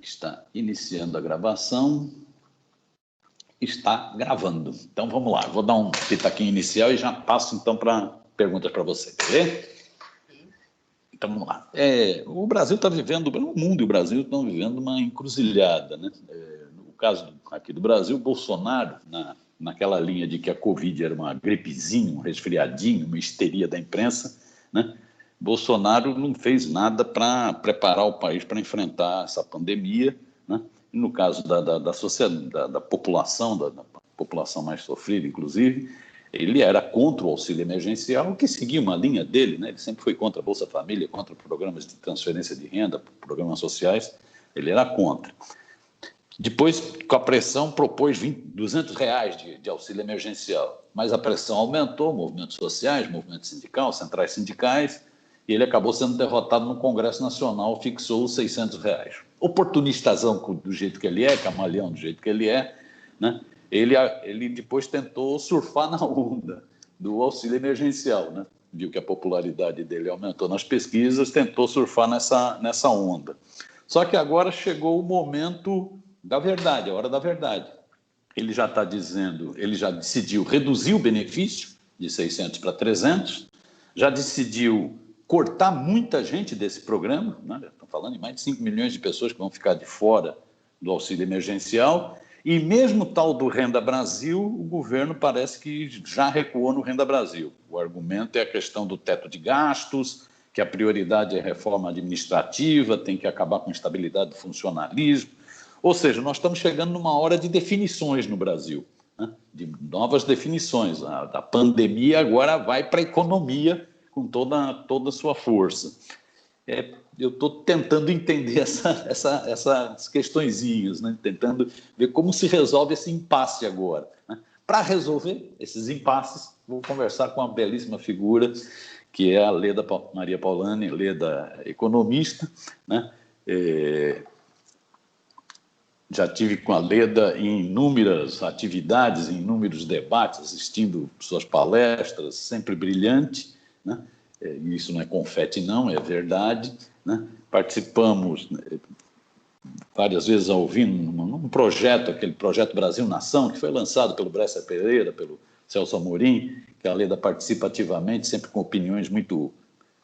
Está iniciando a gravação. Está gravando. Então, vamos lá. Vou dar um pitaquinho inicial e já passo, então, para perguntas para você. Quer ver? Então, vamos lá. O Brasil está vivendo, o mundo e o Brasil estão vivendo uma encruzilhada, né? No caso aqui do Brasil, Bolsonaro, naquela linha de que a Covid era uma gripezinha, um resfriadinho, uma histeria da imprensa, né? Bolsonaro não fez nada para preparar o país para enfrentar essa pandemia, né? E no caso da sociedade, da população, da população mais sofrida, inclusive, ele era contra o auxílio emergencial, que seguia uma linha dele, né? Ele sempre foi contra a Bolsa Família, contra programas de transferência de renda, programas sociais, ele era contra. Depois, com a pressão, propôs R$200 de auxílio emergencial, mas a pressão aumentou, movimentos sociais, movimento sindical, centrais sindicais, e ele acabou sendo derrotado no Congresso Nacional, fixou os R$600. Oportunistazão do jeito que ele é, camaleão do jeito que ele é, né? Ele depois tentou surfar na onda do auxílio emergencial, né? Viu que a popularidade dele aumentou nas pesquisas, tentou surfar nessa onda. Só que agora chegou o momento da verdade, a hora da verdade. Ele já está dizendo, ele já decidiu reduzir o benefício de 600 para 300, já decidiu cortar muita gente desse programa, né? Estão falando em mais de 5 milhões de pessoas que vão ficar de fora do auxílio emergencial, e mesmo tal do Renda Brasil, o governo parece que já recuou no Renda Brasil. O argumento é a questão do teto de gastos, que a prioridade é a reforma administrativa, tem que acabar com a instabilidade do funcionalismo. Ou seja, nós estamos chegando numa hora de definições no Brasil, né? De novas definições. A pandemia agora vai para a economia com toda a sua força. Eu estou tentando entender essas questõezinhas, né? Tentando ver como se resolve esse impasse agora, né? Para resolver esses impasses, vou conversar com uma belíssima figura, que é a Leda Maria Paulani, Leda economista, né? Já tive com a Leda em inúmeras atividades, em inúmeros debates, assistindo suas palestras, sempre brilhante, né? Isso não é confete, não, é verdade, né? Participamos várias vezes ouvindo num projeto, aquele projeto Brasil Nação, que foi lançado pelo Bresser Pereira, pelo Celso Amorim, que a Leda participa ativamente, sempre com opiniões muito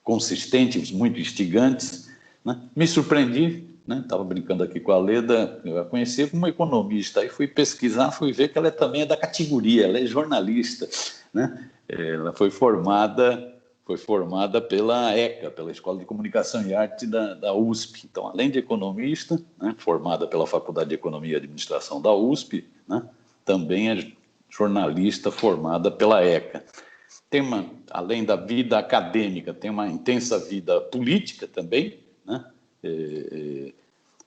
consistentes, muito instigantes, né? Me surpreendi, né? Estava brincando aqui com a Leda, eu a conheci como economista, aí fui pesquisar, fui ver que ela também é da categoria, ela é jornalista, né? Ela foi formada pela ECA, pela Escola de Comunicação e Arte da USP. Então, além de economista, né, formada pela Faculdade de Economia e Administração da USP, né, também é jornalista formada pela ECA. Além da vida acadêmica, tem uma intensa vida política também, né?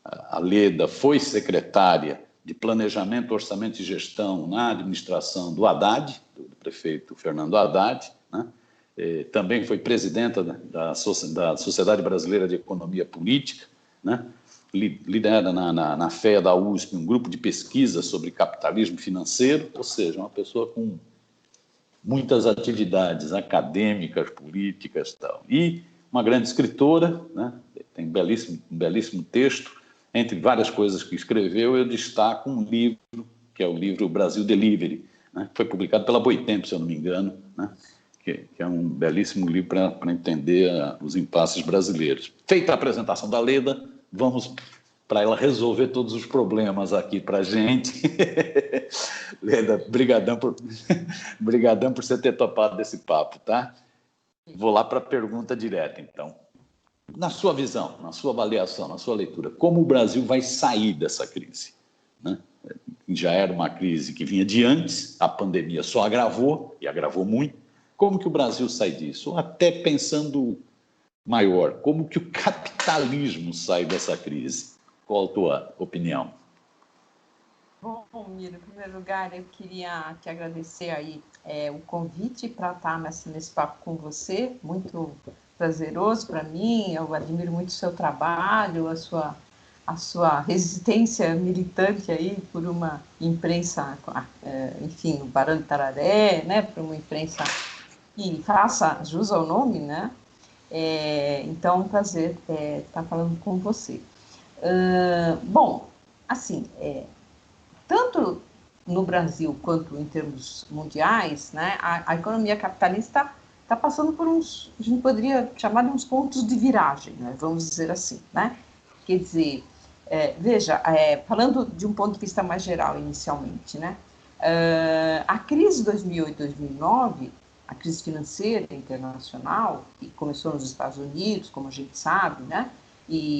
A Leda foi secretária de Planejamento, Orçamento e Gestão na administração do Haddad, do prefeito Fernando Haddad, né? Também foi presidenta da Sociedade Brasileira de Economia Política, né? Lidera na FEA da USP um grupo de pesquisa sobre capitalismo financeiro, ou seja, uma pessoa com muitas atividades acadêmicas, políticas e tal. E uma grande escritora, né? Tem um belíssimo texto. Entre várias coisas que escreveu, eu destaco um livro, que é o livro Brasil Delivery, né? Foi publicado pela Boitempo, se eu não me engano, né? Que é um belíssimo livro para entender os impasses brasileiros. Feita a apresentação da Leda, vamos para ela resolver todos os problemas aqui para a gente. Leda, brigadão por você ter topado desse papo, tá? Vou lá para a pergunta direta, então. Na sua visão, na sua avaliação, na sua leitura, como o Brasil vai sair dessa crise, né? Já era uma crise que vinha de antes, a pandemia só agravou, e agravou muito. Como que o Brasil sai disso? Ou até pensando maior, como que o capitalismo sai dessa crise? Qual a tua opinião? Bom, Miro, em primeiro lugar, eu queria te agradecer aí o convite para estar nesse papo com você, muito prazeroso para mim, eu admiro muito o seu trabalho, a sua resistência militante aí por uma imprensa, enfim, o Barão de Tararé, né, por uma imprensa que faça jus ao nome, né? Então, é um prazer estar falando com você. Bom, assim, tanto no Brasil quanto em termos mundiais, né, a economia capitalista está passando por uns, a gente poderia chamar de uns pontos de viragem, né, vamos dizer assim, né? Quer dizer, veja, falando de um ponto de vista mais geral inicialmente, né, a crise de 2008 e 2009, a crise financeira internacional, que começou nos Estados Unidos, como a gente sabe, né,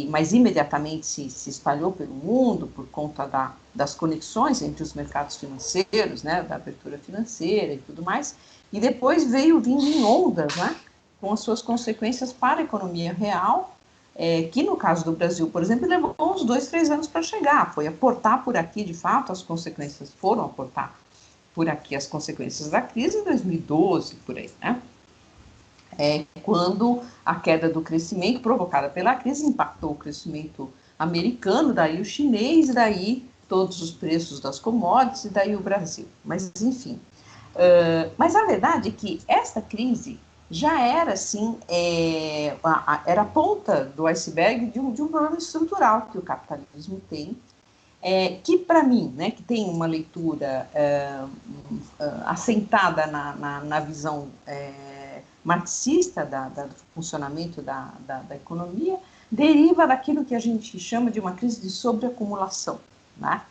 mas imediatamente se espalhou pelo mundo por conta das conexões entre os mercados financeiros, né, da abertura financeira e tudo mais, e depois veio vindo em ondas, né, com as suas consequências para a economia real, que no caso do Brasil, por exemplo, levou uns 2, 3 anos para chegar, foi aportar por aqui, de fato, as consequências foram aportar por aqui as consequências da crise em 2012, por aí, né? Quando a queda do crescimento provocada pela crise impactou o crescimento americano, daí o chinês, daí todos os preços das commodities, e daí o Brasil. Mas, enfim. Mas a verdade é que esta crise já era, assim, era a ponta do iceberg de um problema estrutural que o capitalismo tem, que para mim, né, que tem uma leitura assentada na visão marxista do funcionamento da economia, deriva daquilo que a gente chama de uma crise de sobreacumulação, né?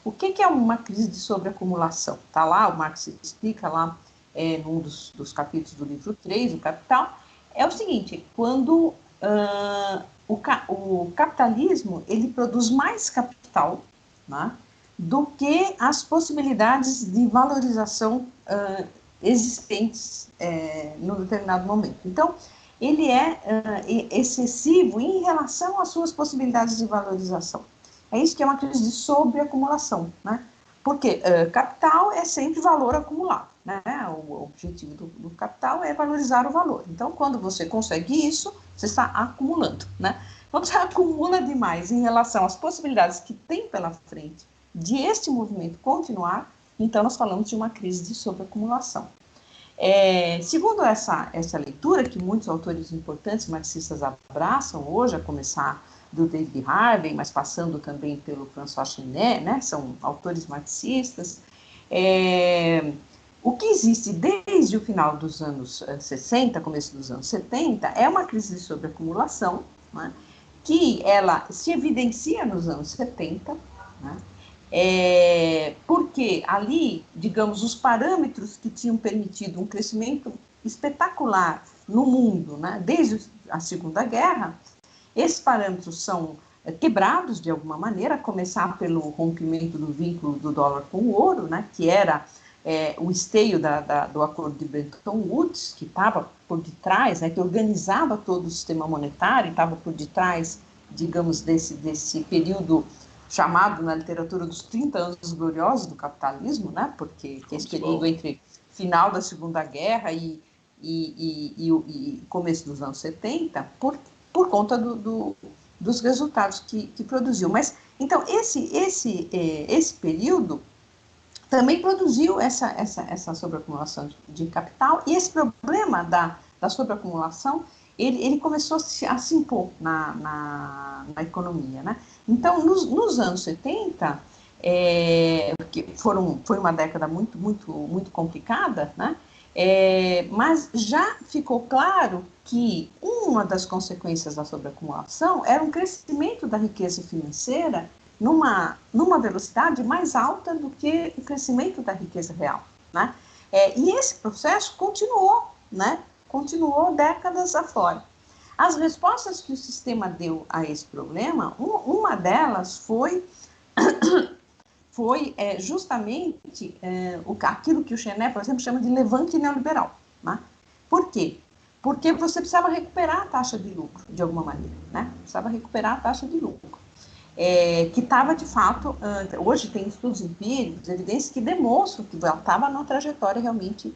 O que é uma crise de sobreacumulação? Está lá, o Marx explica lá num dos capítulos do livro 3, o Capital, é o seguinte, quando o capitalismo ele produz mais capital, né, do que as possibilidades de valorização existentes num determinado momento. Então, ele é excessivo em relação às suas possibilidades de valorização. É isso que é uma crise de sobreacumulação, né? Porque capital é sempre valor acumulado, né? O objetivo do capital é valorizar o valor. Então, quando você consegue isso, você está acumulando, né? Quando você acumula demais em relação às possibilidades que tem pela frente de este movimento continuar, então nós falamos de uma crise de sobreacumulação. Segundo essa leitura, que muitos autores importantes marxistas abraçam hoje, a começar do David Harvey, mas passando também pelo François Chenet, né, são autores marxistas, o que existe desde o final dos anos 60, começo dos anos 70, é uma crise de sobreacumulação, né, que ela se evidencia nos anos 70, né, porque ali, digamos, os parâmetros que tinham permitido um crescimento espetacular no mundo, né, desde a Segunda Guerra, esses parâmetros são quebrados de alguma maneira, a começar pelo rompimento do vínculo do dólar com o ouro, né, que era o esteio do acordo de Bretton Woods, que estava por detrás, né, que organizava todo o sistema monetário, estava por detrás, digamos, desse período chamado na literatura dos 30 anos gloriosos do capitalismo, né, porque esse período entre final da Segunda Guerra e começo dos anos 70, por conta dos resultados que produziu. Mas, então, esse período também produziu essa sobreacumulação de capital, e esse problema da sobreacumulação, ele começou a se impor na economia, né? Então, nos anos 70, foi uma década muito, muito, muito complicada, né? Mas já ficou claro que uma das consequências da sobreacumulação era um crescimento da riqueza financeira numa velocidade mais alta do que o crescimento da riqueza real, né? E esse processo continuou, né? Continuou décadas afora. As respostas que o sistema deu a esse problema, uma delas foi justamente aquilo que o Chenet, por exemplo, chama de levante neoliberal, né? Por quê? Porque você precisava recuperar a taxa de lucro, de alguma maneira, né? Precisava recuperar a taxa de lucro. Que estava, de fato, hoje tem estudos empíricos, evidências que demonstram que ela estava numa trajetória realmente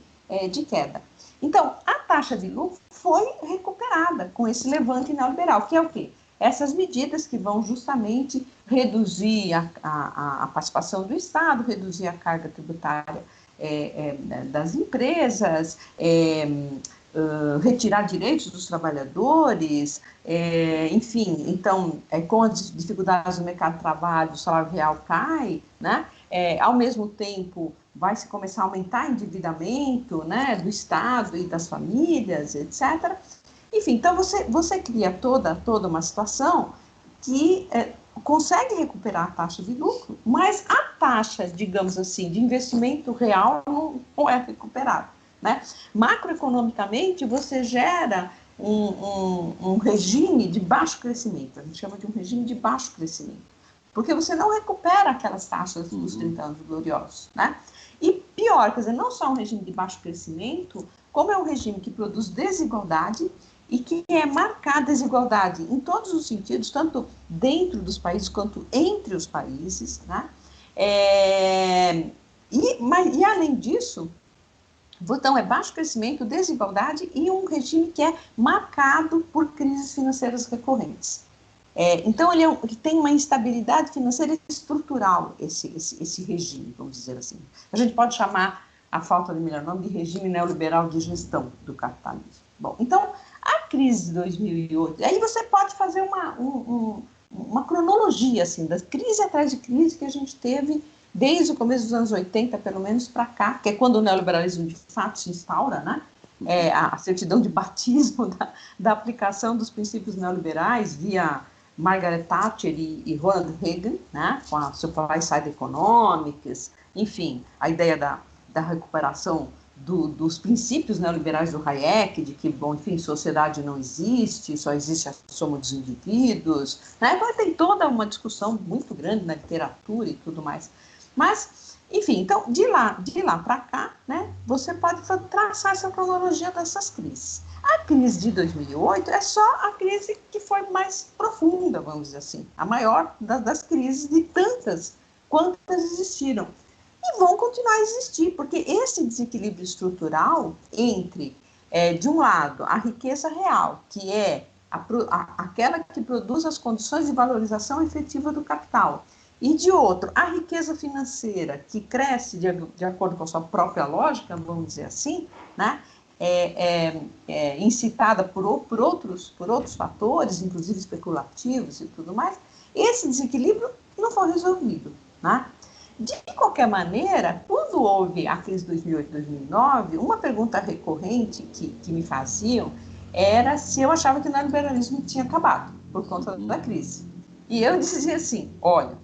de queda. Então, a taxa de lucro foi recuperada com esse levante neoliberal, que é o quê? Essas medidas que vão justamente reduzir a participação do Estado, reduzir a carga tributária das empresas, retirar direitos dos trabalhadores, enfim, então, com as dificuldades do mercado de trabalho, o salário real cai, né? Ao mesmo tempo, vai se começar a aumentar o endividamento, né, do Estado e das famílias, etc. Enfim, então você cria toda uma situação que consegue recuperar a taxa de lucro, mas a taxa, digamos assim, de investimento real não é recuperada, né? Macroeconomicamente, você gera um regime de baixo crescimento, a gente chama de um regime de baixo crescimento, porque você não recupera aquelas taxas dos 30 anos gloriosos, né? E pior, quer dizer, não só um regime de baixo crescimento, como é um regime que produz desigualdade e que é marcada desigualdade em todos os sentidos, tanto dentro dos países quanto entre os países, né? E além disso, então é baixo crescimento, desigualdade e um regime que é marcado por crises financeiras recorrentes. Então ele tem uma instabilidade financeira estrutural, esse regime, vamos dizer assim. A gente pode chamar, a falta de melhor nome, de regime neoliberal de gestão do capitalismo. Bom, então, a crise de 2008, aí você pode fazer uma cronologia, assim, da crise atrás de crise que a gente teve desde o começo dos anos 80, pelo menos, para cá, que é quando o neoliberalismo de fato se instaura, né? A certidão de batismo da aplicação dos princípios neoliberais via Margaret Thatcher e Ronald Reagan, né? Com a Supply Side Economics, enfim, a ideia da recuperação dos princípios neoliberais do Hayek, de que, bom, enfim, sociedade não existe, só existe a soma dos indivíduos, né? Agora tem toda uma discussão muito grande na literatura e tudo mais. Mas, enfim, então, de lá para cá, né, você pode traçar essa cronologia dessas crises. A crise de 2008 é só a crise que foi mais profunda, vamos dizer assim, a maior das crises de tantas quantas existiram. E vão continuar a existir, porque esse desequilíbrio estrutural entre, de um lado, a riqueza real, que é aquela que produz as condições de valorização efetiva do capital, e de outro, a riqueza financeira, que cresce de acordo com a sua própria lógica, vamos dizer assim, né? Incitada por outros fatores, inclusive especulativos e tudo mais, esse desequilíbrio não foi resolvido, né? De qualquer maneira, quando houve a crise de 2008-2009, uma pergunta recorrente que me faziam era se eu achava que o neoliberalismo tinha acabado por conta da crise. E eu dizia assim, olha,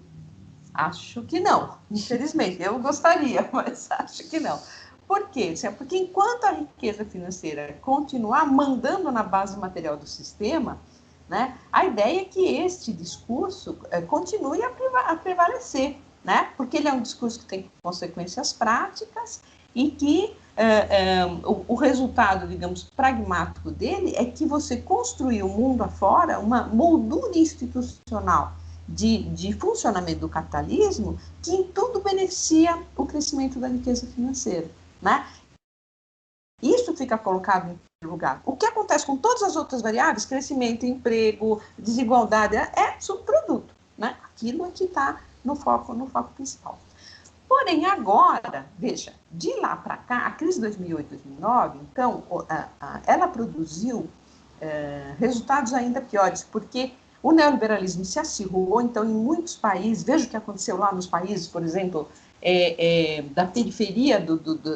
acho que não, infelizmente, eu gostaria, mas acho que não. Por quê? Porque enquanto a riqueza financeira continuar mandando na base material do sistema, né, a ideia é que este discurso continue a prevalecer, né, porque ele é um discurso que tem consequências práticas e que o resultado, digamos, pragmático dele é que você construiu o mundo afora uma moldura institucional de funcionamento do capitalismo que em tudo beneficia o crescimento da riqueza financeira, né? Isso fica colocado em primeiro lugar. O que acontece com todas as outras variáveis, crescimento, emprego, desigualdade, é subproduto, né? Aquilo é que está no foco principal. Porém, agora, veja, de lá para cá, a crise de 2008-2009, então, ela produziu resultados ainda piores, porque o neoliberalismo se acirrou, então, em muitos países, veja o que aconteceu lá nos países, por exemplo, da periferia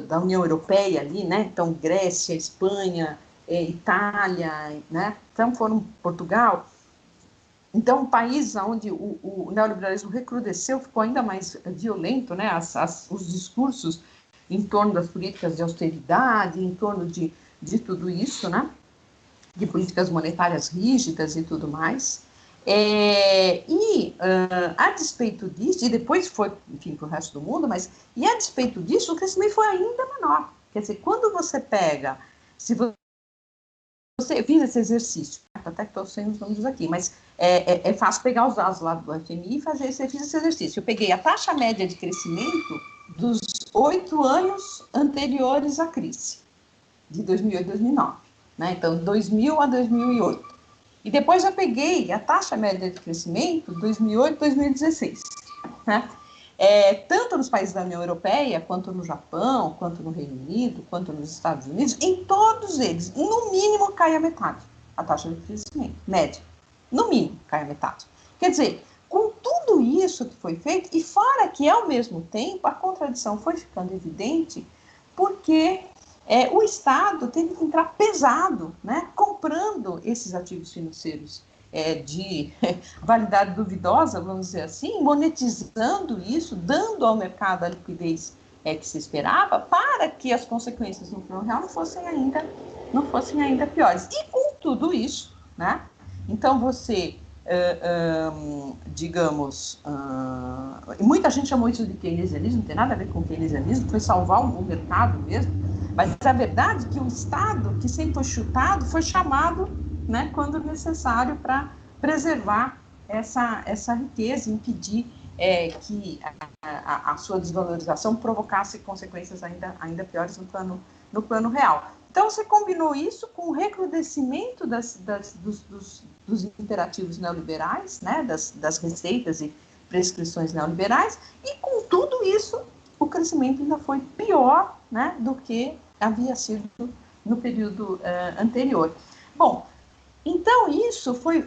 da União Europeia ali, né? Então, Grécia, Espanha, Itália, né? Então, foram Portugal. Então, países onde o neoliberalismo recrudesceu, ficou ainda mais violento, né? Os discursos em torno das políticas de austeridade, em torno de tudo isso, né? De políticas monetárias rígidas e tudo mais. A despeito disso, e depois foi, enfim, para o resto do mundo, mas, e a despeito disso, o crescimento foi ainda menor. Quer dizer, quando você pega, se você fiz esse exercício, até que estou sem os números aqui, mas é fácil pegar os dados lá do FMI e fazer fiz esse exercício. Eu peguei a taxa média de crescimento dos 8 anos anteriores à crise, de 2008 a 2009, né? Então, 2000 a 2008. E depois eu peguei a taxa média de crescimento 2008 a 2016, né? tanto nos países da União Europeia, quanto no Japão, quanto no Reino Unido, quanto nos Estados Unidos, em todos eles, no mínimo, cai a metade a taxa de crescimento, média. No mínimo, cai a metade. Quer dizer, com tudo isso que foi feito, e fora que, ao mesmo tempo, a contradição foi ficando evidente, porque o Estado teve que entrar pesado, né, comprando esses ativos financeiros de validade duvidosa, vamos dizer assim, monetizando isso, dando ao mercado a liquidez que se esperava, para que as consequências no plano real não fossem ainda piores. E com tudo isso, né, então você, digamos, muita gente chamou isso de keynesianismo, não tem nada a ver com keynesianismo, foi salvar o mercado mesmo, mas a verdade é que o Estado, que sempre foi chutado, foi chamado, né, quando necessário, para preservar essa riqueza, impedir que a sua desvalorização provocasse consequências ainda piores no plano real. Então, você combinou isso com o recrudescimento dos imperativos neoliberais, né, das receitas e prescrições neoliberais, e com tudo isso, o crescimento ainda foi pior, né, do que havia sido no período anterior. Bom, então isso foi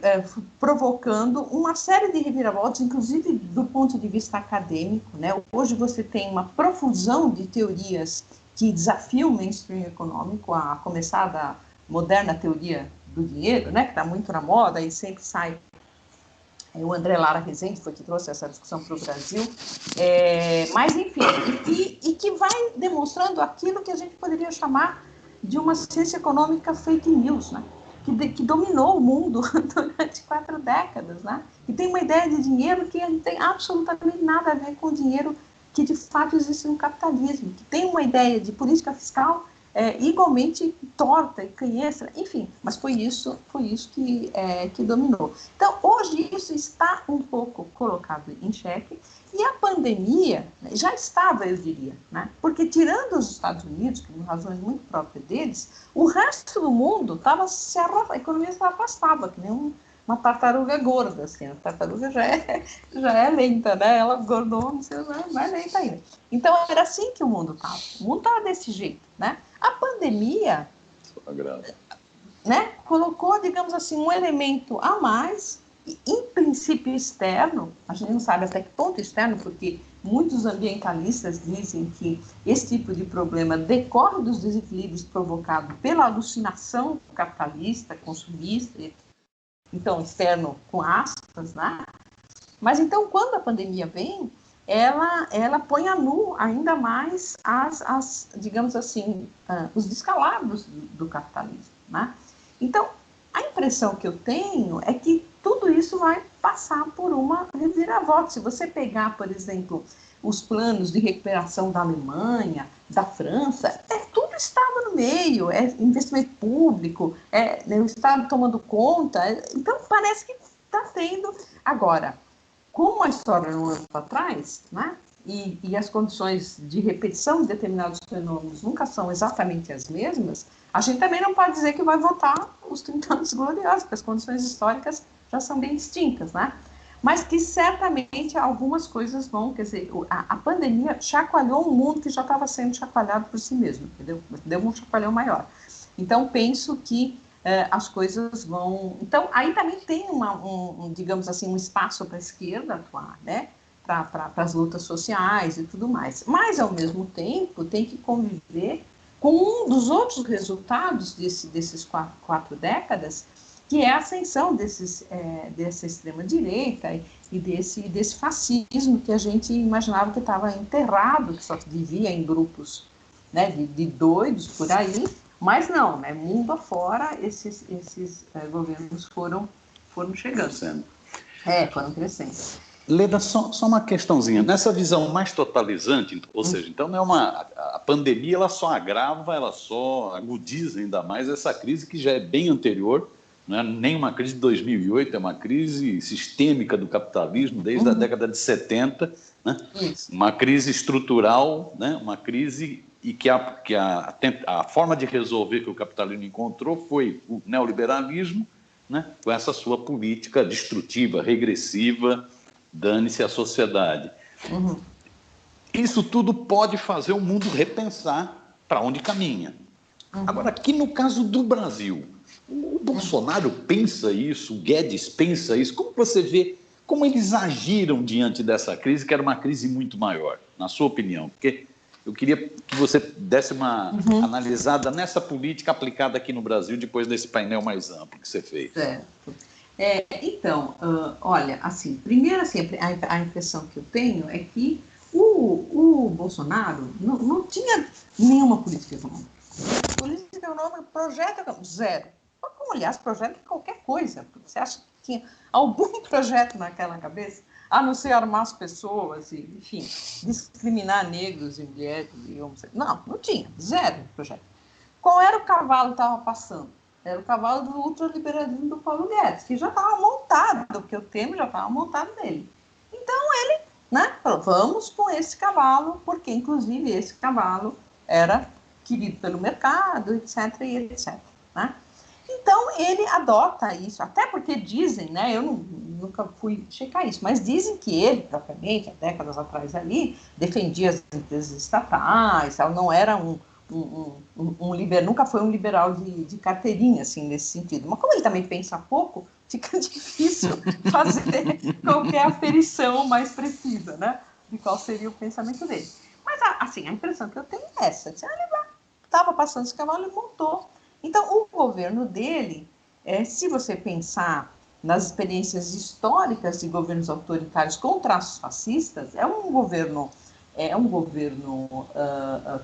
provocando uma série de reviravoltas, inclusive do ponto de vista acadêmico, né? Hoje você tem uma profusão de teorias que desafiam o mainstream econômico, a começar da moderna teoria do dinheiro, né, que está muito na moda e sempre sai. O André Lara Rezende foi que trouxe essa discussão para o Brasil, mas enfim, e que vai demonstrando aquilo que a gente poderia chamar de uma ciência econômica fake news, né? Que dominou o mundo durante 4 décadas, né? E tem uma ideia de dinheiro que não tem absolutamente nada a ver com o dinheiro que de fato existe no capitalismo, que tem uma ideia de política fiscal igualmente torta e canhestra, enfim, mas foi isso que dominou. Então, hoje isso está um pouco colocado em xeque, e a pandemia já estava, eu diria, né? Porque tirando os Estados Unidos, por razões muito próprias deles, o resto do mundo a economia se arrastava, que nem uma tartaruga gorda, assim, a tartaruga já é lenta, né? Ela engordou, não sei, mais lenta ainda. Então, era assim que o mundo estava. O mundo estava desse jeito, né? A pandemia, né, colocou, digamos assim, um elemento a mais, em princípio externo, a gente não sabe até que ponto externo, porque muitos ambientalistas dizem que esse tipo de problema decorre dos desequilíbrios provocados pela alucinação capitalista, consumista, então externo com aspas, né? Mas então, quando a pandemia vem, ela põe a nu ainda mais digamos assim, os descalabros do capitalismo, né? Então, a impressão que eu tenho é que tudo isso vai passar por uma reviravolta. Se você pegar, por exemplo, os planos de recuperação da Alemanha, da França, tudo estava no meio, investimento público, o Estado tomando conta. Então, parece que está tendo. Agora, como a história não anda para trás, né? E as condições de repetição de determinados fenômenos nunca são exatamente as mesmas, a gente também não pode dizer que vai voltar os 30 anos gloriosos, porque as condições históricas já são bem distintas, né? Mas que certamente algumas coisas vão, quer dizer, a pandemia chacoalhou um mundo que já estava sendo chacoalhado por si mesmo, entendeu? Deu um chacoalhão maior. Então, penso que as coisas vão... Então, aí também tem digamos assim, um espaço para a esquerda atuar, né? Para as lutas sociais e tudo mais. Mas, ao mesmo tempo, tem que conviver com um dos outros resultados desses 4 décadas, que é a ascensão dessa extrema-direita e desse fascismo que a gente imaginava que estava enterrado, que só vivia em grupos, né, de doidos por aí, mas não, né, mundo afora, esses governos foram chegando. Foram crescendo. Leda, só uma questãozinha. Nessa visão mais totalizante, ou seja, então não é a pandemia ela só agrava, ela só agudiza ainda mais essa crise que já é bem anterior, não é nem uma crise de 2008, é uma crise sistêmica do capitalismo desde a década de 70, né? Uma crise estrutural, né? Uma crise e que a forma de resolver que o capitalismo encontrou foi o neoliberalismo, né? Com essa sua política destrutiva, regressiva, dane-se a sociedade. Isso tudo pode fazer o mundo repensar para onde caminha. Agora, aqui no caso do Brasil, o Bolsonaro pensa isso, o Guedes pensa isso. Como você vê, como eles agiram diante dessa crise, que era uma crise muito maior, na sua opinião? Porque eu queria que você desse uma analisada nessa política aplicada aqui no Brasil, depois desse painel mais amplo que você fez. Certo. Então, olha, assim, primeiro, assim, a impressão que eu tenho é que o Bolsonaro não tinha nenhuma política econômica. Política econômica, projeto zero. Como, aliás, projeto de qualquer coisa. Você acha que tinha algum projeto naquela cabeça? A não ser armar as pessoas e, enfim, discriminar negros e mulheres e homossexuais. Não tinha. Zero projeto. Qual era o cavalo que estava passando? Era o cavalo do ultraliberalismo do Paulo Guedes, que já estava montado, porque o Temer já estava montado nele. Então, ele, né, falou, vamos com esse cavalo, porque, inclusive, esse cavalo era querido pelo mercado, etc, e etc, né? Então, ele adota isso, até porque dizem, né, eu nunca fui checar isso, mas dizem que ele, propriamente, há décadas atrás ali, defendia as empresas estatais, não era nunca foi um liberal de carteirinha, assim, nesse sentido. Mas como ele também pensa pouco, fica difícil fazer qualquer aferição mais precisa, né, de qual seria o pensamento dele. Mas, assim, a impressão que eu tenho é essa, ele estava passando esse cavalo e montou. Então, o governo dele, se você pensar nas experiências históricas de governos autoritários com traços fascistas, é um governo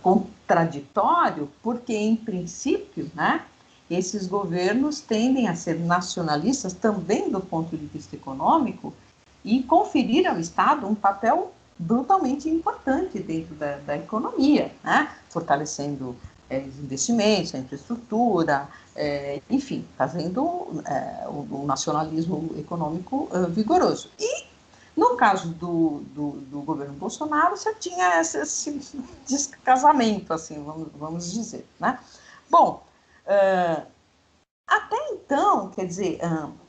contraditório, porque, em princípio, né, esses governos tendem a ser nacionalistas também do ponto de vista econômico e conferir ao Estado um papel brutalmente importante dentro da economia, né, fortalecendo os investimentos, a infraestrutura, enfim, fazendo o nacionalismo econômico vigoroso. E, no caso do governo Bolsonaro, você tinha esse descasamento, assim, vamos dizer, né? Bom, até então, quer dizer,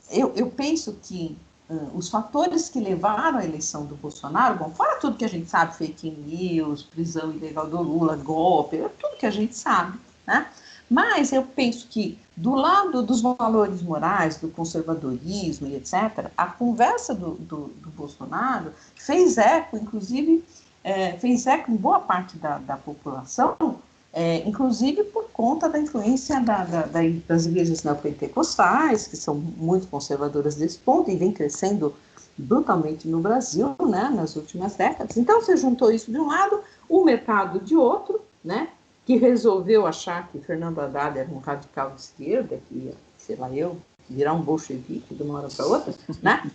eu penso que os fatores que levaram à eleição do Bolsonaro, bom, fora tudo que a gente sabe, fake news, prisão ilegal do Lula, golpe, tudo que a gente sabe, né? Mas eu penso que, do lado dos valores morais, do conservadorismo e etc., a conversa do Bolsonaro fez eco, inclusive, fez eco em boa parte da população, inclusive por conta da influência das igrejas neopentecostais, que são muito conservadoras desse ponto e vem crescendo brutalmente no Brasil, né, nas últimas décadas. Então, você juntou isso de um lado, o mercado de outro, né, que resolveu achar que Fernando Haddad era um radical de esquerda, que ia, sei lá eu, virar um bolchevique de uma hora para outra, né?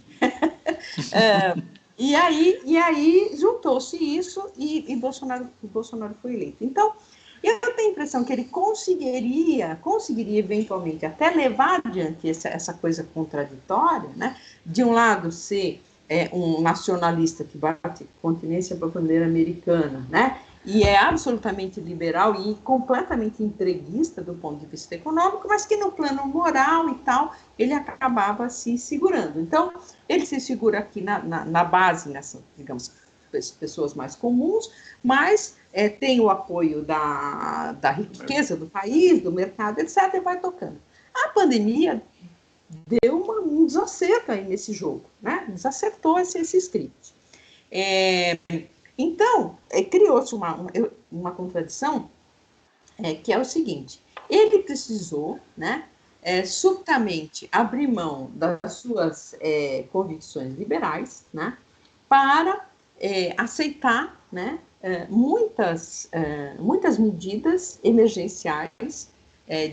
E aí juntou-se isso e Bolsonaro foi eleito. Então, eu tenho a impressão que ele conseguiria eventualmente até levar adiante essa coisa contraditória, né? De um lado ser um nacionalista que bate continência para a bandeira americana, né? E é absolutamente liberal e completamente entreguista do ponto de vista econômico, mas que no plano moral e tal, ele acabava se segurando. Então, ele se segura aqui na base, nessas, digamos, pessoas mais comuns, mas tem o apoio da riqueza do país, do mercado, etc., e vai tocando. A pandemia deu um desacerto aí nesse jogo, né? Desacertou esse script. Então, criou-se uma contradição, que é o seguinte: ele precisou, né, subitamente abrir mão das suas convicções liberais, né, para aceitar, né, muitas medidas emergenciais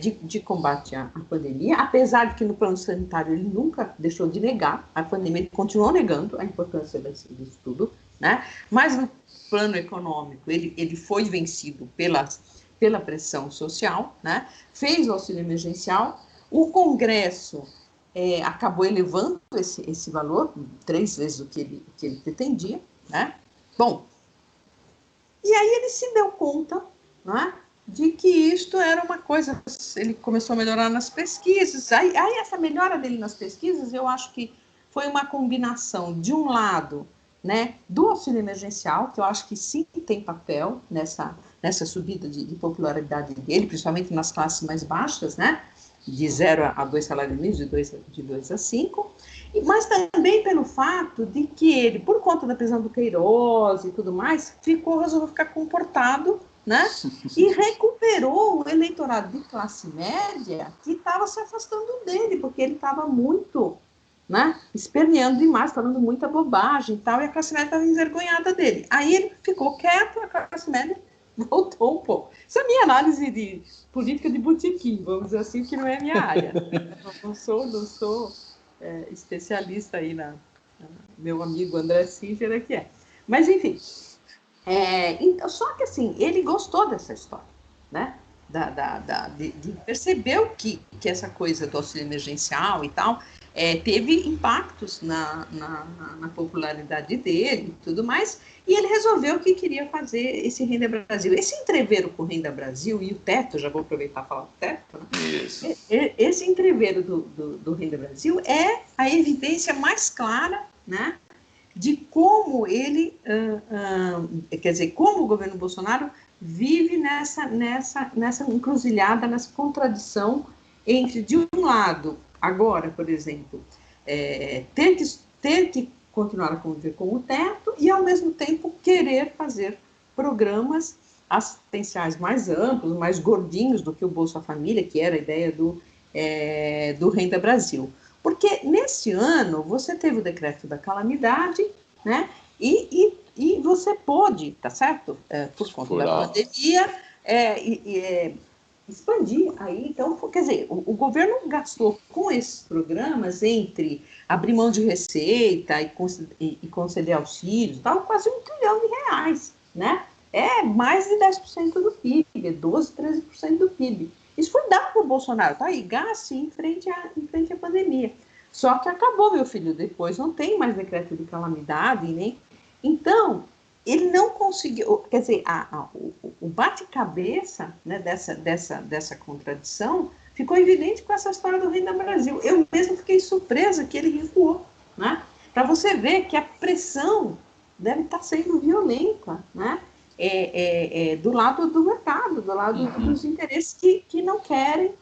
de combate à pandemia, apesar de que no plano sanitário ele nunca deixou de negar a pandemia, ele continuou negando a importância disso tudo, né? Mas no plano econômico ele foi vencido pela pressão social, né? Fez o auxílio emergencial, o Congresso acabou elevando esse valor 3 vezes o que ele pretendia, né? Bom, e aí ele se deu conta, né, de que isto era uma coisa, ele começou a melhorar nas pesquisas, aí essa melhora dele nas pesquisas, eu acho que foi uma combinação, de um lado, né, do auxílio emergencial, que eu acho que sim tem papel nessa subida de popularidade dele, principalmente nas classes mais baixas, né, de 0 a 2 salários mínimos, de 2 a 5, mas também pelo fato de que ele, por conta da prisão do Queiroz e tudo mais, resolveu ficar comportado, né, e recuperou o eleitorado de classe média que estava se afastando dele, porque ele estava muito, né, esperneando demais, falando muita bobagem e tal, e a classe média estava envergonhada dele. Aí ele ficou quieto, a classe média voltou um pouco. Essa é a minha análise de política de botequim, vamos dizer assim, que não é a minha área. Não sou especialista aí meu amigo André Singer é que é. Mas, enfim, então, só que assim, ele gostou dessa história, né? De perceber que essa coisa do auxílio emergencial e tal teve impactos na popularidade dele e tudo mais, e ele resolveu que queria fazer esse Renda Brasil. Esse entreveiro com o Renda Brasil e o teto, já vou aproveitar e falar do teto, né? Isso. Esse entreveiro do Renda Brasil é a evidência mais clara, né, de como ele, quer dizer, como o governo Bolsonaro vive nessa encruzilhada, nessa contradição entre, de um lado, agora, por exemplo, ter que continuar a conviver com o teto e, ao mesmo tempo, querer fazer programas assistenciais mais amplos, mais gordinhos do que o Bolsa Família, que era a ideia do Renda Brasil. Porque, nesse ano, você teve o decreto da calamidade, né? E você pôde, tá certo? Por conta da pandemia, expandir aí. Então, quer dizer, o governo gastou com esses programas, entre abrir mão de receita e conceder auxílios, tal, quase R$1 trilhão, né? É mais de 10% do PIB, 12, 13% do PIB. Isso foi dado para o Bolsonaro, tá aí, gasto em frente à pandemia. Só que acabou, meu filho, depois não tem mais decreto de calamidade, nem. Então, ele não conseguiu, quer dizer, o bate-cabeça, né, dessa contradição ficou evidente com essa história do Renda Brasil. Eu mesmo fiquei surpresa que ele recuou, né? Para você ver que a pressão deve estar sendo violenta, né? Do lado do mercado, do lado dos interesses que não querem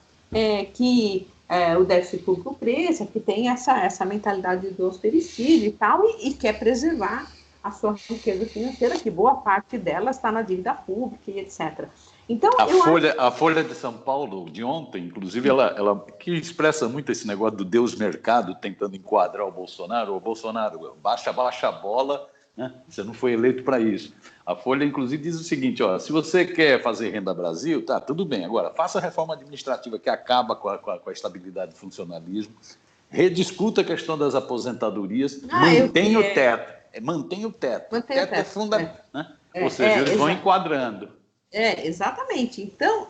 que o déficit público cresça, que tem essa mentalidade do austericídio e tal, e quer preservar a sua riqueza financeira, que boa parte dela está na dívida pública e etc. Então, a Folha de São Paulo, de ontem, inclusive, ela que expressa muito esse negócio do Deus mercado, tentando enquadrar o Bolsonaro, baixa a bola, né? Você não foi eleito para isso. A Folha, inclusive, diz o seguinte, ó, se você quer fazer Renda Brasil, tá, tudo bem, agora, faça a reforma administrativa que acaba com a estabilidade do funcionalismo, rediscuta a questão das aposentadorias, mantenha o teto. Mantenha o teto. O teto é fundamental. Né? Ou seja, eles vão enquadrando. Exatamente. Então,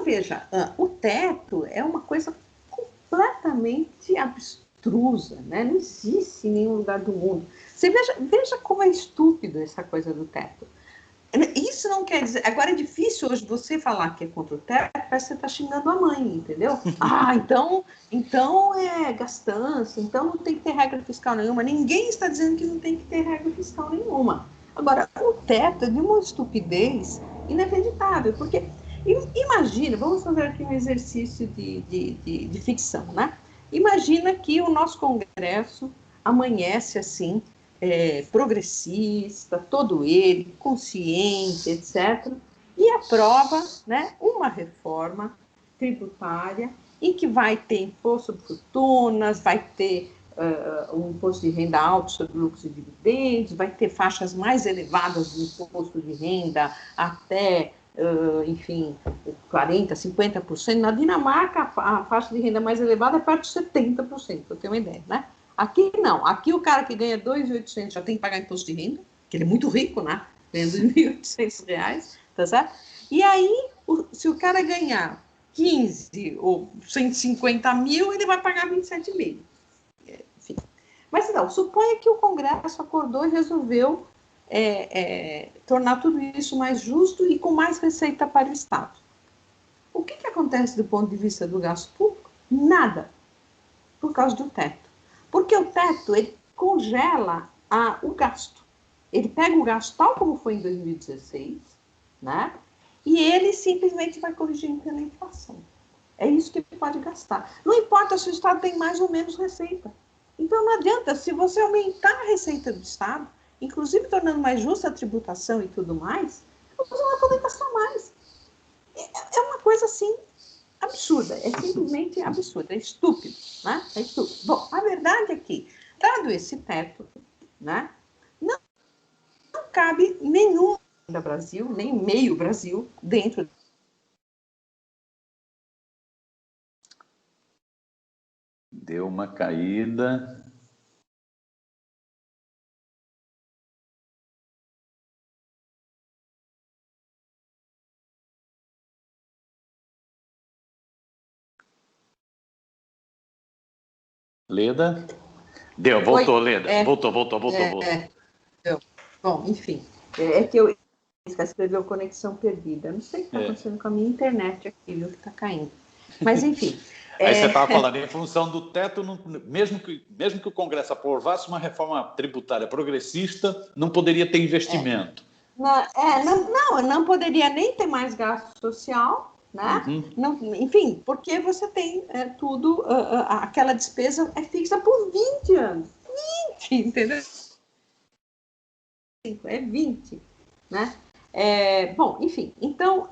veja, o teto é uma coisa completamente abstrusa, né? Não existe em nenhum lugar do mundo. Você veja como é estúpido essa coisa do teto. Isso não quer dizer... Agora, é difícil hoje você falar que é contra o teto, parece que você está xingando a mãe, entendeu? Então é gastança, então não tem que ter regra fiscal nenhuma. Ninguém está dizendo que não tem que ter regra fiscal nenhuma. Agora, o teto é de uma estupidez inacreditável, porque imagina, vamos fazer aqui um exercício de ficção, né? Imagina que o nosso Congresso amanhece assim, progressista, todo ele, consciente, etc., e aprova, né, uma reforma tributária em que vai ter imposto sobre fortunas, vai ter um imposto de renda alto sobre lucros e dividendos, vai ter faixas mais elevadas de imposto de renda até, enfim, 40%, 50%. Na Dinamarca, a faixa de renda mais elevada é perto de 70%, para ter uma ideia, né? Aqui não, aqui o cara que ganha 2.800 já tem que pagar imposto de renda, que ele é muito rico, né? Ganha R$2.800, tá certo? E aí, se o cara ganhar 15 ou 150 mil, ele vai pagar 27 mil. Enfim. Mas não, suponha que o Congresso acordou e resolveu tornar tudo isso mais justo e com mais receita para o Estado. O que acontece do ponto de vista do gasto público? Nada, por causa do teto. Porque o teto, ele congela o gasto. Ele pega o gasto tal como foi em 2016, né? E ele simplesmente vai corrigindo pela inflação. É isso que ele pode gastar. Não importa se o Estado tem mais ou menos receita. Então não adianta, se você aumentar a receita do Estado, inclusive tornando mais justa a tributação e tudo mais, você não vai poder gastar mais. É uma coisa assim absurda, é simplesmente absurda, é estúpido, né? É estúpido. Bom, a verdade é que, dado esse teto, né, não cabe nenhum da Brasil, nem meio Brasil, dentro. Deu uma caída. Leda? Deu, voltou, Oi, Leda. Voltou. bom, enfim, é que eu escreveu conexão perdida. Não sei o que está acontecendo com a minha internet aqui, viu, que está caindo. Mas, enfim. Aí você estava falando, em função do teto, mesmo que o Congresso aprovasse uma reforma tributária progressista, não poderia ter investimento. Não poderia nem ter mais gasto social, né? Uhum. Não, enfim, porque você tem tudo, aquela despesa é fixa por 20 anos. 20, entendeu? É 20, né? Bom, enfim, então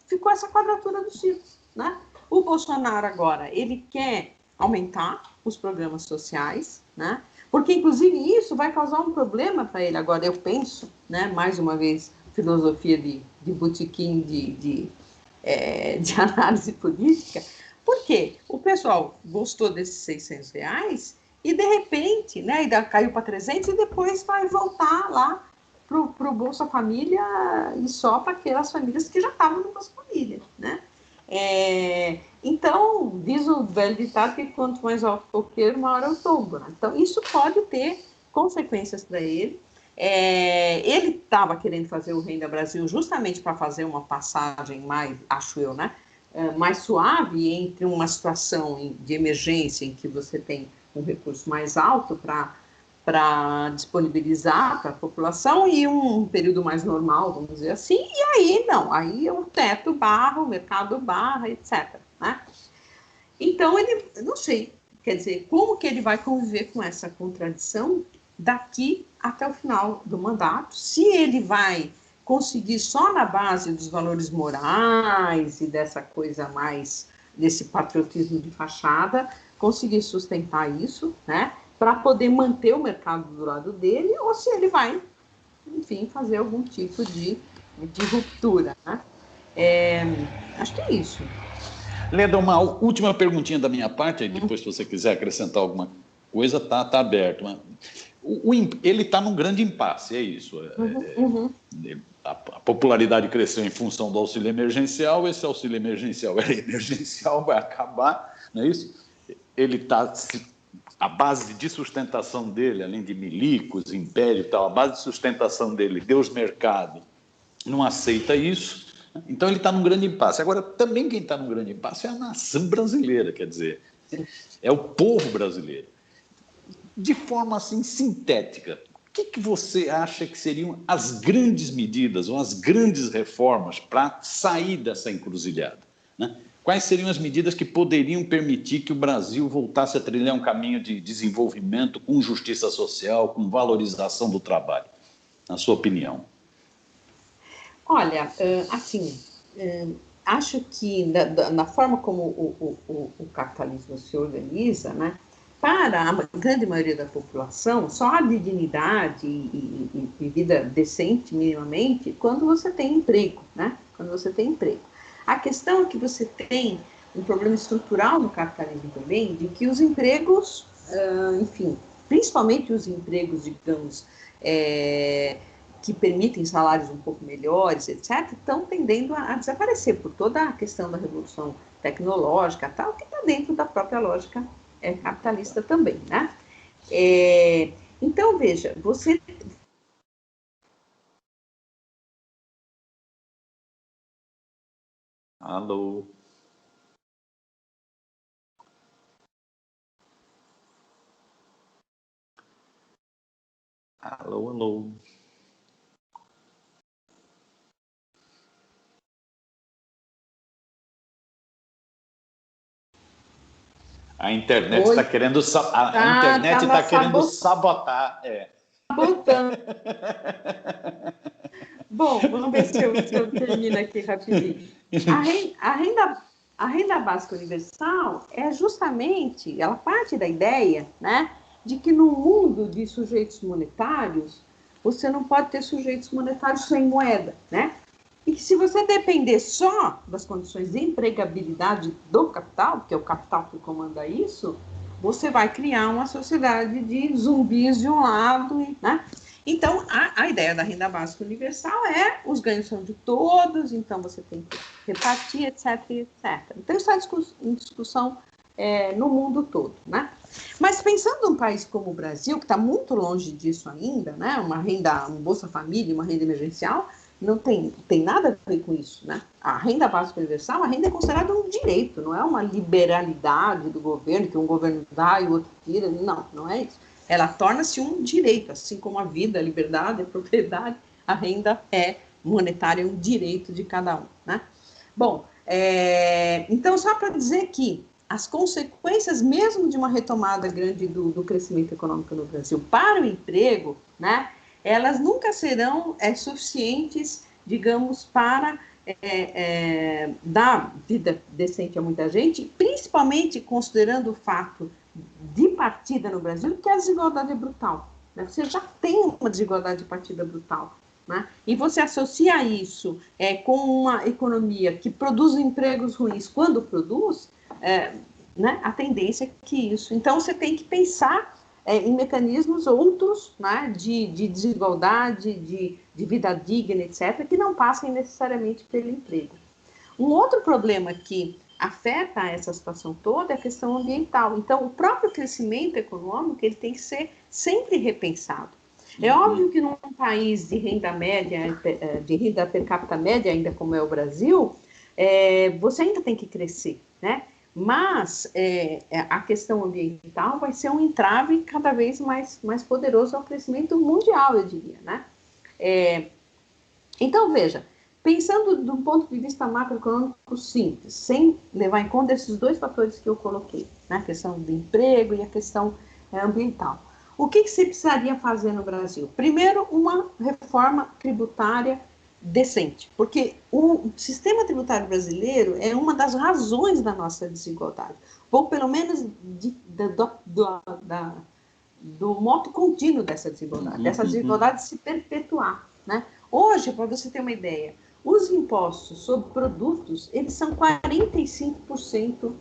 ficou essa quadratura do círculo, né? O Bolsonaro agora, ele quer aumentar os programas sociais, né? Porque, inclusive, isso vai causar um problema para ele. Agora, eu penso, né? Mais uma vez, filosofia de botequim de análise política, porque o pessoal gostou desses R$ 600 e, de repente, né, ainda caiu para 300 e depois vai voltar lá para o Bolsa Família e só para aquelas famílias que já estavam no Bolsa Família, né? Então, diz o velho ditado que quanto mais alto o coqueiro, maior é o tombo. Né? Então, isso pode ter consequências para ele. Ele estava querendo fazer o Renda Brasil justamente para fazer uma passagem mais, acho eu, né? Mais suave entre uma situação de emergência em que você tem um recurso mais alto para disponibilizar para a população e um período mais normal, vamos dizer assim, e aí não, aí o teto barra, o mercado barra, etc. Né? Então, ele, não sei, quer dizer, como que ele vai conviver com essa contradição daqui até o final do mandato, se ele vai conseguir só na base dos valores morais e dessa coisa mais, desse patriotismo de fachada, conseguir sustentar isso, né, para poder manter o mercado do lado dele, ou se ele vai, enfim, fazer algum tipo de ruptura, né? Acho que é isso. Leda, uma última perguntinha da minha parte, aí depois, se você quiser acrescentar alguma coisa, tá aberto. Ele está num grande impasse, é isso. A popularidade cresceu em função do auxílio emergencial, esse auxílio emergencial era emergencial, vai acabar, não é isso? Ele está... A base de sustentação dele, além de milicos, império e tal, a base de sustentação dele, Deus mercado, não aceita isso. Então ele está num grande impasse. Agora, também quem está num grande impasse é a nação brasileira, quer dizer, é o povo brasileiro. De forma assim sintética, o que você acha que seriam as grandes medidas ou as grandes reformas para sair dessa encruzilhada? Né? Quais seriam as medidas que poderiam permitir que o Brasil voltasse a trilhar um caminho de desenvolvimento com justiça social, com valorização do trabalho, na sua opinião? Olha, assim, acho que na forma como o capitalismo se organiza, né, para a grande maioria da população, só há de dignidade e vida decente, minimamente, quando você tem emprego, né? Quando você tem emprego. A questão é que você tem um problema estrutural no capitalismo também, de que os empregos, enfim, principalmente os empregos, digamos, que permitem salários um pouco melhores, etc., estão tendendo a desaparecer por toda a questão da revolução tecnológica, tal, que está dentro da própria lógica capitalista também, né? Então, veja, você... Alô? Alô, alô. A internet está querendo, a internet está querendo sabotar. Sabotando. Bom, vamos ver se eu termino aqui rapidinho. A renda básica universal é justamente, ela parte da ideia, né, de que no mundo de sujeitos monetários, você não pode ter sujeitos monetários sem moeda, né? E que se você depender só das condições de empregabilidade do capital, porque é o capital que comanda isso, você vai criar uma sociedade de zumbis de um lado, né? Então, a ideia da renda básica universal é os ganhos são de todos, então você tem que repartir, etc, etc. Então, isso está em discussão no mundo todo, né? Mas pensando num país como o Brasil, que está muito longe disso ainda, né? Uma renda, um Bolsa Família, uma renda emergencial, não tem nada a ver com isso, né? A renda básica universal, a renda é considerada um direito, não é uma liberalidade do governo, que um governo dá e o outro tira, não é isso. Ela torna-se um direito, assim como a vida, a liberdade, a propriedade, a renda monetária, é um direito de cada um, né? Bom, então só para dizer que as consequências mesmo de uma retomada grande do crescimento econômico no Brasil para o emprego, né, elas nunca serão suficientes, digamos, para dar vida decente a muita gente, principalmente considerando o fato de partida no Brasil, que a desigualdade é brutal. Né? Você já tem uma desigualdade de partida brutal. Né? E você associa isso com uma economia que produz empregos ruins quando produz, né? A tendência é que isso... Então, você tem que pensar em mecanismos outros, né? de desigualdade, de vida digna, etc., que não passem necessariamente pelo emprego. Um outro problema que afeta essa situação toda é a questão ambiental. Então, o próprio crescimento econômico ele tem que ser sempre repensado. É óbvio que num país de renda média, de renda per capita média, ainda como é o Brasil, você ainda tem que crescer, né? Mas a questão ambiental vai ser um entrave cada vez mais poderoso ao crescimento mundial, eu diria, né? Então, veja, pensando do ponto de vista macroeconômico simples, sem levar em conta esses dois fatores que eu coloquei, né? A questão do emprego e a questão ambiental. O que se precisaria fazer no Brasil? Primeiro, uma reforma tributária decente, porque o sistema tributário brasileiro é uma das razões da nossa desigualdade, ou pelo menos do modo contínuo dessa desigualdade se perpetuar, né? Hoje, para você ter uma ideia, os impostos sobre produtos, eles são 45%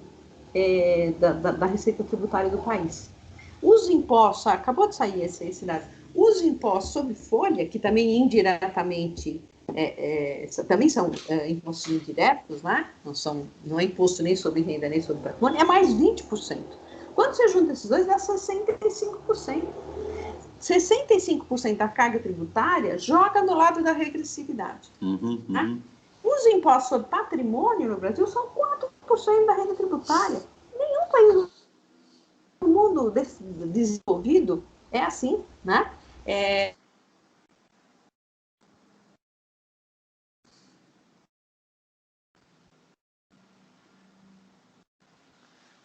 da receita tributária do país. Os impostos, acabou de sair esse dado, os impostos sobre folha, que também indiretamente, também são impostos indiretos, né? Não é imposto nem sobre renda, nem sobre patrimônio, é mais 20%. Quando você junta esses dois, dá 65%. 65% da carga tributária joga no lado da regressividade. Né? Os impostos sobre patrimônio no Brasil são 4% da renda tributária. Nenhum país do mundo desenvolvido é assim, né?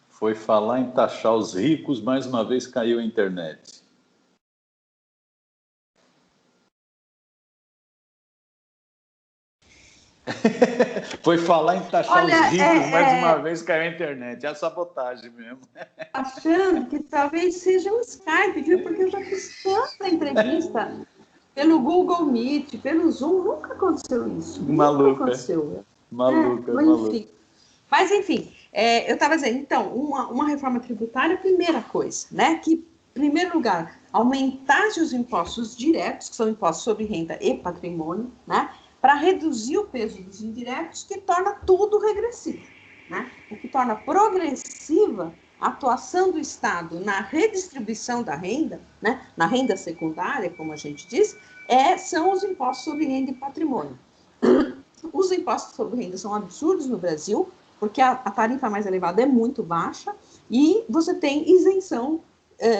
Foi falar em taxar os ricos, mais uma vez caiu a internet. Foi falar em taxar os ricos, mais uma vez caiu a internet. É a sabotagem mesmo. Achando que talvez seja um Skype, viu? Porque eu já fiz tanta entrevista pelo Google Meet, pelo Zoom, nunca aconteceu isso. Maluca. Nunca aconteceu. Maluca. Mas, enfim, eu estava dizendo, então, uma reforma tributária, primeira coisa, né? Que, em primeiro lugar, aumentasse os impostos diretos, que são impostos sobre renda e patrimônio, né? Para reduzir o peso dos indiretos, que torna tudo regressivo, né? O que torna progressiva a atuação do Estado na redistribuição da renda, né? Na renda secundária, como a gente diz, são os impostos sobre renda e patrimônio. Os impostos sobre renda são absurdos no Brasil, porque a tarifa mais elevada é muito baixa e você tem isenção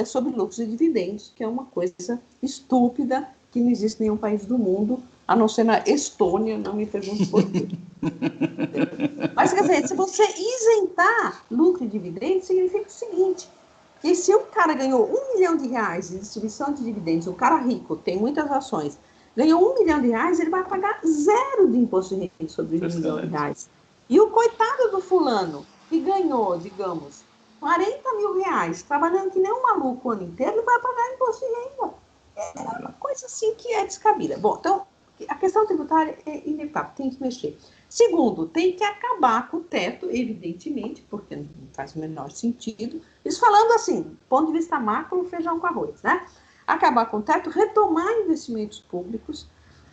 sobre lucros e dividendos, que é uma coisa estúpida, que não existe em nenhum país do mundo, a não ser na Estônia, não me pergunte por quê. Mas, quer dizer, se você isentar lucro e dividendos, significa o seguinte, que se um cara ganhou R$1 milhão de distribuição de dividendos, um cara rico, tem muitas ações, ganhou R$1 milhão, ele vai pagar 0 de imposto de renda sobre R$1 milhão. E o coitado do fulano, que ganhou, digamos, R$40 mil, trabalhando que nem um maluco o ano inteiro, ele vai pagar imposto de renda. É uma coisa assim que é descabida. Bom, então, a questão tributária é inevitável, tem que mexer. Segundo, tem que acabar com o teto, evidentemente, porque não faz o menor sentido. Isso falando assim, do ponto de vista macro, feijão com arroz, né? Acabar com o teto, retomar investimentos públicos,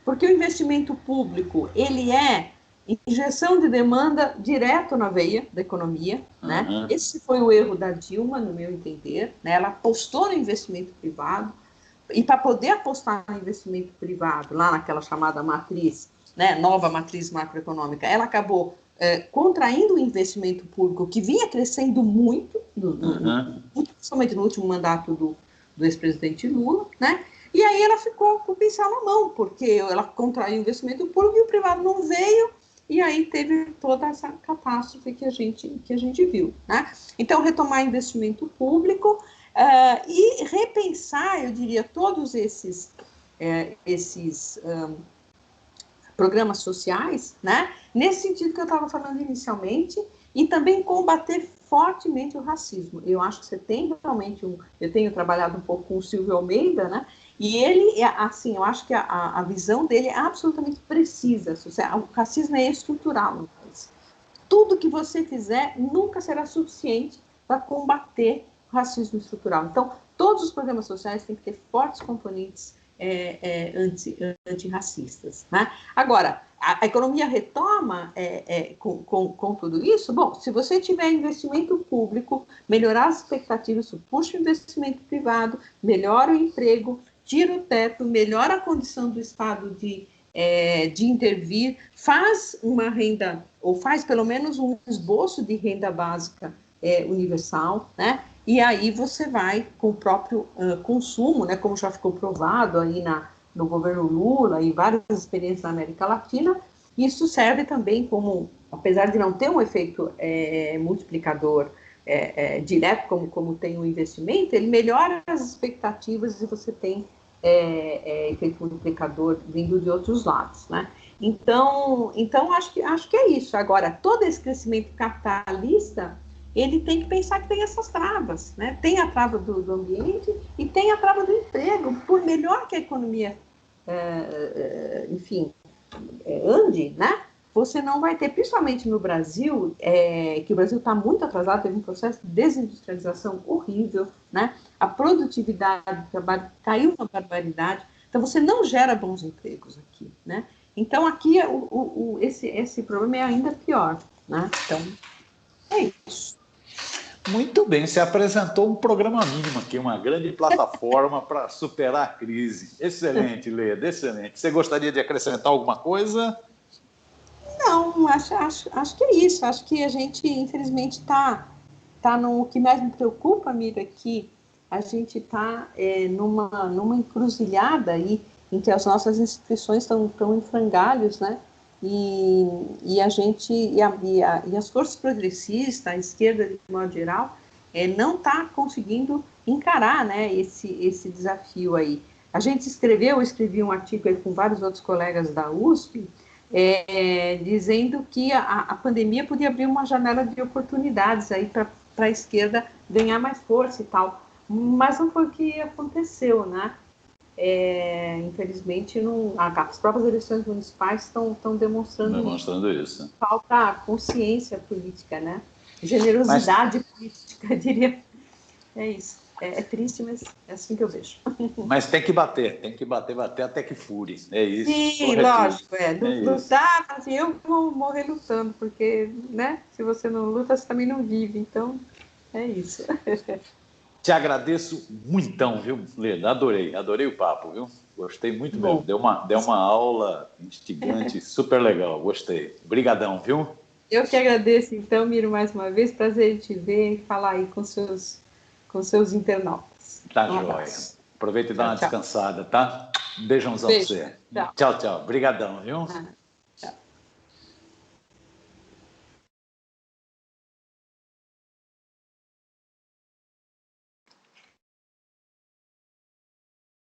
porque o investimento público, ele é injeção de demanda direto na veia da economia, né? Esse foi o erro da Dilma, no meu entender, né? Ela apostou no investimento privado, e para poder apostar no investimento privado, lá naquela chamada matriz, né, nova matriz macroeconômica, ela acabou contraindo o investimento público, que vinha crescendo muito, principalmente no último mandato do ex-presidente Lula, né? E aí ela ficou com o pincel na mão, porque ela contraiu o investimento público e o privado não veio, e aí teve toda essa catástrofe que a gente viu, né? Então, retomar investimento público e repensar, eu diria, todos esses programas sociais, né? Nesse sentido que eu estava falando inicialmente, e também combater fortemente o racismo. Eu acho que você tem realmente eu tenho trabalhado um pouco com o Silvio Almeida, né? E ele, assim, eu acho que a visão dele é absolutamente precisa. O racismo é estrutural no país. Tudo que você fizer nunca será suficiente para combater o racismo estrutural. Então, todos os programas sociais têm que ter fortes componentes antirracistas, né? Agora, a economia retoma com tudo isso? Bom, se você tiver investimento público, melhorar as expectativas, puxa o investimento privado, melhora o emprego, tira o teto, melhora a condição do Estado de intervir, faz uma renda, ou faz pelo menos um esboço de renda básica universal, né? E aí você vai com o próprio consumo, né? Como já ficou provado aí no governo Lula e várias experiências na América Latina, isso serve também como, apesar de não ter um efeito multiplicador direto, como tem o investimento, ele melhora as expectativas e você tem efeito multiplicador vindo de outros lados, né? Então acho que é isso. Agora, todo esse crescimento capitalista, ele tem que pensar que tem essas travas, né? Tem a trava do ambiente e tem a trava do emprego. Por melhor que a economia, ande, né? Você não vai ter, principalmente no Brasil, que o Brasil está muito atrasado, teve um processo de desindustrialização horrível, né? A produtividade do trabalho caiu uma barbaridade, então você não gera bons empregos aqui, né? Então aqui esse problema é ainda pior, né? Então é isso. Muito bem, você apresentou um programa mínimo aqui, uma grande plataforma para superar a crise. Excelente, Leda, excelente. Você gostaria de acrescentar alguma coisa? Não, acho que é isso. Acho que a gente, infelizmente, está no que mais me preocupa, amiga, que a gente está numa encruzilhada aí em que as nossas instituições estão em frangalhos, né? E a gente e as forças progressistas, a esquerda de modo geral, não está conseguindo encarar, né, esse desafio aí. A gente eu escrevi um artigo aí com vários outros colegas da USP, dizendo que a pandemia podia abrir uma janela de oportunidades aí para a esquerda ganhar mais força e tal, mas não foi o que aconteceu, né? Infelizmente, as próprias eleições municipais estão demonstrando isso. Falta consciência política, né? Generosidade política, diria. É isso. É triste, mas é assim que eu vejo. Mas tem que bater até que fure. É isso. Sim, lógico. Lutar, assim, eu vou morrer lutando, porque, né? Se você não luta, você também não vive. Então, é isso. Te agradeço muitão, viu, Leda? Adorei o papo, viu? Gostei muito mesmo. Deu uma aula instigante, super legal. Gostei. Obrigadão, viu? Eu que agradeço, então, Miro, mais uma vez. Prazer em te ver e falar aí com seus internautas. Tá, joia. Aproveita e dá uma descansada, tá? Beijãozão pra você. Tchau. Tchau, tchau. Obrigadão, viu?